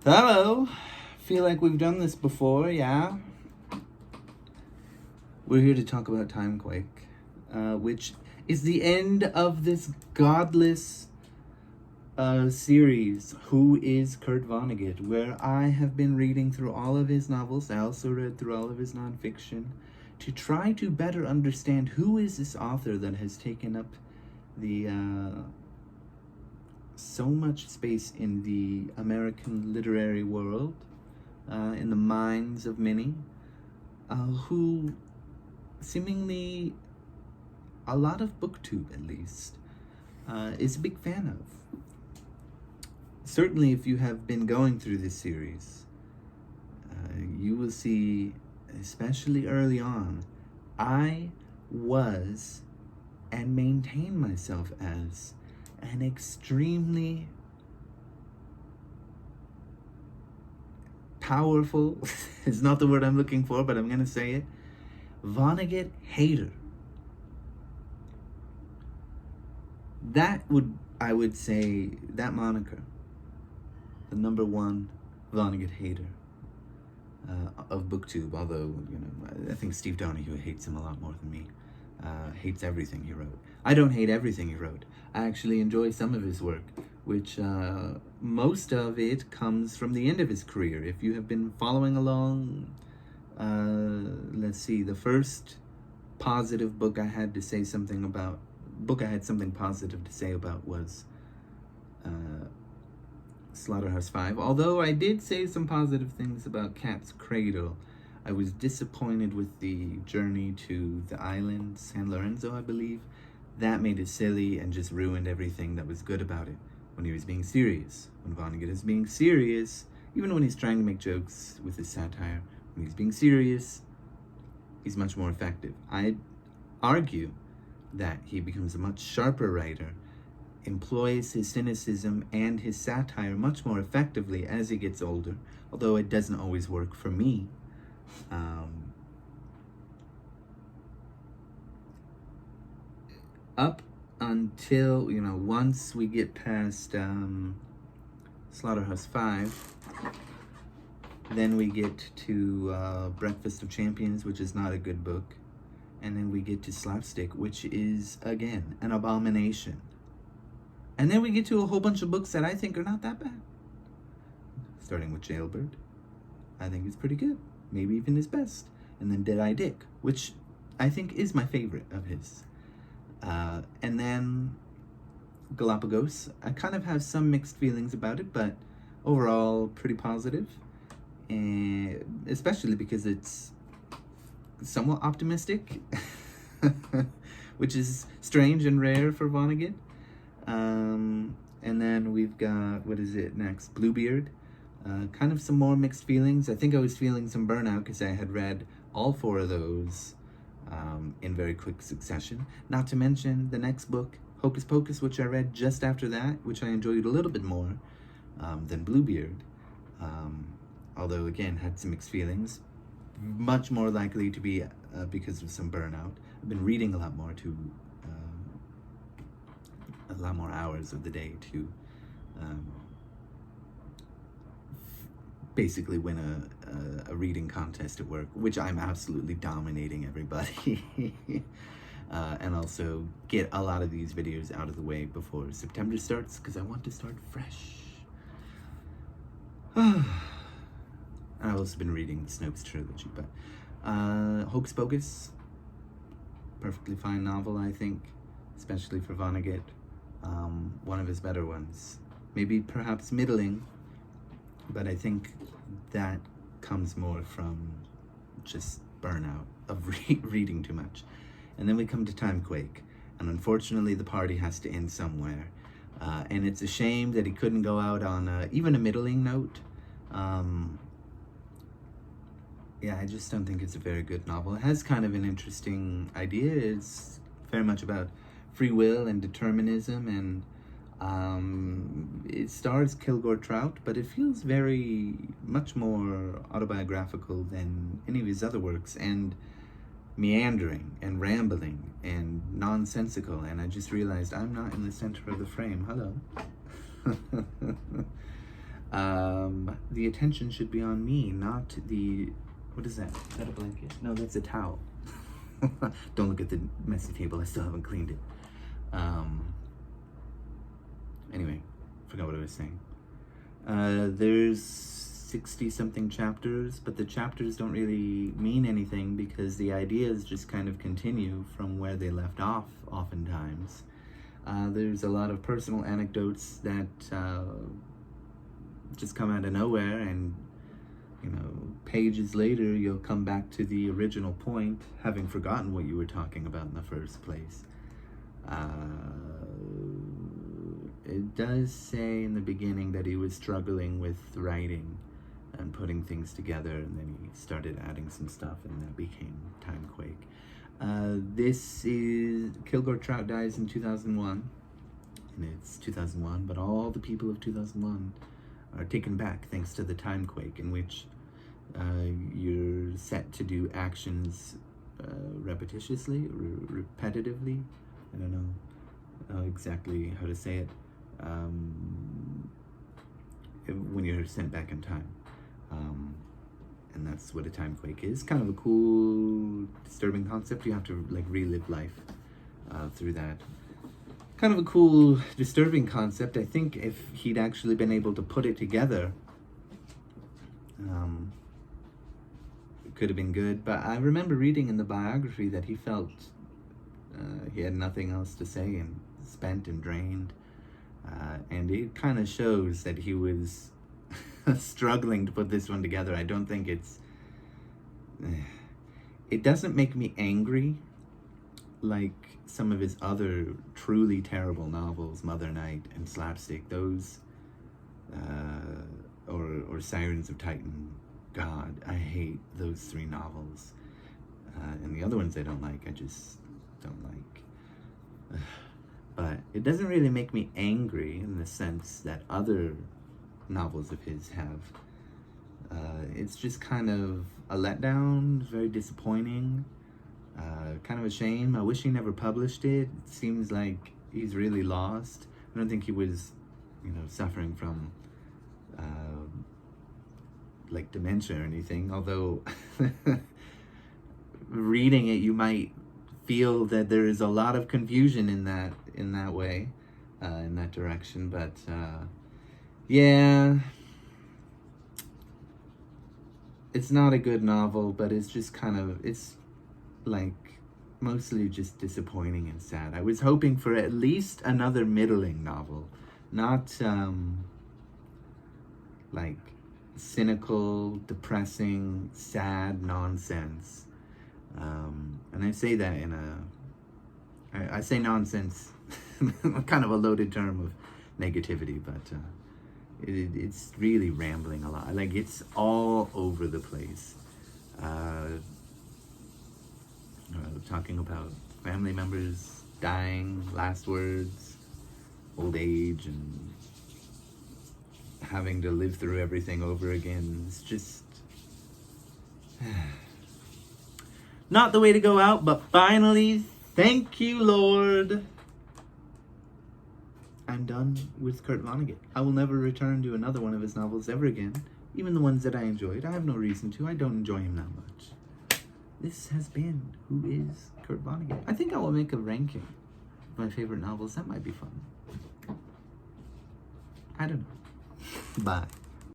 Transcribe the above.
Hello. Feel like we've done this before, yeah? We're here to talk about Timequake, which is the end of this godless series, Who is Kurt Vonnegut, where I have been reading through all of his novels. I also read through all of his nonfiction to try to better understand who is this author that has taken up the so much space in the American literary world, in the minds of many, who seemingly a lot of booktube at least is a big fan of. Certainly if you have been going through this series, you will see, especially early on, I was and maintain myself as an extremely powerful, it's not the word I'm looking for, but I'm going to say it, Vonnegut hater. I would say, that moniker, the number one Vonnegut hater of booktube, although, I think Steve Donahue hates him a lot more than me. Hates everything he wrote. I don't hate everything he wrote. I actually enjoy some of his work, which most of it comes from the end of his career. If you have been following along, let's see, the first positive book I had something positive to say about was Slaughterhouse-Five. Although I did say some positive things about Cat's Cradle, I was disappointed with the journey to the island, San Lorenzo, I believe. That made it silly and just ruined everything that was good about it when he was being serious. When Vonnegut is being serious, even when he's trying to make jokes with his satire, when he's being serious, he's much more effective. I argue that he becomes a much sharper writer, employs his cynicism and his satire much more effectively as he gets older, although it doesn't always work for me. Up until, once we get past Slaughterhouse-Five, then we get to Breakfast of Champions, which is not a good book, and then we get to Slapstick, which is, again, an abomination. And then we get to a whole bunch of books that I think are not that bad. Starting with Jailbird. I think it's pretty good. Maybe even his best. And then Dead-Eye Dick, which I think is my favorite of his. And then Galapagos. I kind of have some mixed feelings about it, but overall pretty positive. And especially because it's somewhat optimistic, which is strange and rare for Vonnegut. And then we've got, what is it next? Bluebeard. Kind of some more mixed feelings. I think I was feeling some burnout because I had read all four of those in very quick succession. Not to mention the next book, Hocus Pocus, which I read just after that, which I enjoyed a little bit more than Bluebeard. Although, again, had some mixed feelings. Much more likely to be because of some burnout. I've been reading a lot more a lot more hours of the day to basically win a reading contest at work, which I'm absolutely dominating everybody. And also get a lot of these videos out of the way before September starts, because I want to start fresh. And I've also been reading the Snopes trilogy, but Hocus Pocus, perfectly fine novel, I think, especially for Vonnegut. One of his better ones. Maybe perhaps middling, but I think that comes more from just burnout of reading too much. And then we come to Timequake, and unfortunately the party has to end somewhere. And it's a shame that he couldn't go out on even a middling note. Yeah, I just don't think it's a very good novel. It has kind of an interesting idea. It's very much about free will and determinism, and it stars Kilgore Trout, but it feels very much more autobiographical than any of his other works, and meandering and rambling and nonsensical. And I just realized I'm not in the center of the frame. Hello. The the attention should be on me, not the, what is that? Is that a blanket? No, that's a towel. Don't look at the messy table, I still haven't cleaned it. Anyway, forgot what I was saying. There's 60-something chapters, but the chapters don't really mean anything because the ideas just kind of continue from where they left off oftentimes. There's a lot of personal anecdotes that just come out of nowhere, and pages later you'll come back to the original point, having forgotten what you were talking about in the first place. It does say in the beginning that he was struggling with writing and putting things together, and then he started adding some stuff, and that became Timequake. This is Kilgore Trout dies in 2001, and it's 2001, but all the people of 2001 are taken back thanks to the Timequake, in which you're set to do actions repetitiously, repetitively. I don't know exactly how to say it. When you're sent back in time. And that's what a Timequake is. Kind of a cool, disturbing concept. You have to relive life through that. Kind of a cool, disturbing concept. I think if he'd actually been able to put it together, it could have been good. But I remember reading in the biography that he felt he had nothing else to say and spent and drained. And it kind of shows that he was struggling to put this one together. I don't think it doesn't make me angry like some of his other truly terrible novels, Mother Night and Slapstick. Those, or Sirens of Titan. God, I hate those 3 novels. And the other ones I don't like, I just don't like. But it doesn't really make me angry in the sense that other novels of his have. It's just kind of a letdown, very disappointing, kind of a shame. I wish he never published it. It seems like he's really lost. I don't think he was, suffering from dementia or anything, although reading it you might feel that there is a lot of confusion in that way, in that direction. But yeah, it's not a good novel, but it's just it's mostly just disappointing and sad. I was hoping for at least another middling novel, not cynical, depressing, sad nonsense. And I say that I say nonsense, kind of a loaded term of negativity, but it's really rambling a lot. It's all over the place. Talking about family members dying, last words, old age, and having to live through everything over again. It's just not the way to go out, but finally, thank you, Lord. I'm done with Kurt Vonnegut. I will never return to another one of his novels ever again, even the ones that I enjoyed. I have no reason to. I don't enjoy him that much. This has been Who is Kurt Vonnegut? I think I will make a ranking of my favorite novels. That might be fun. I don't know. Bye.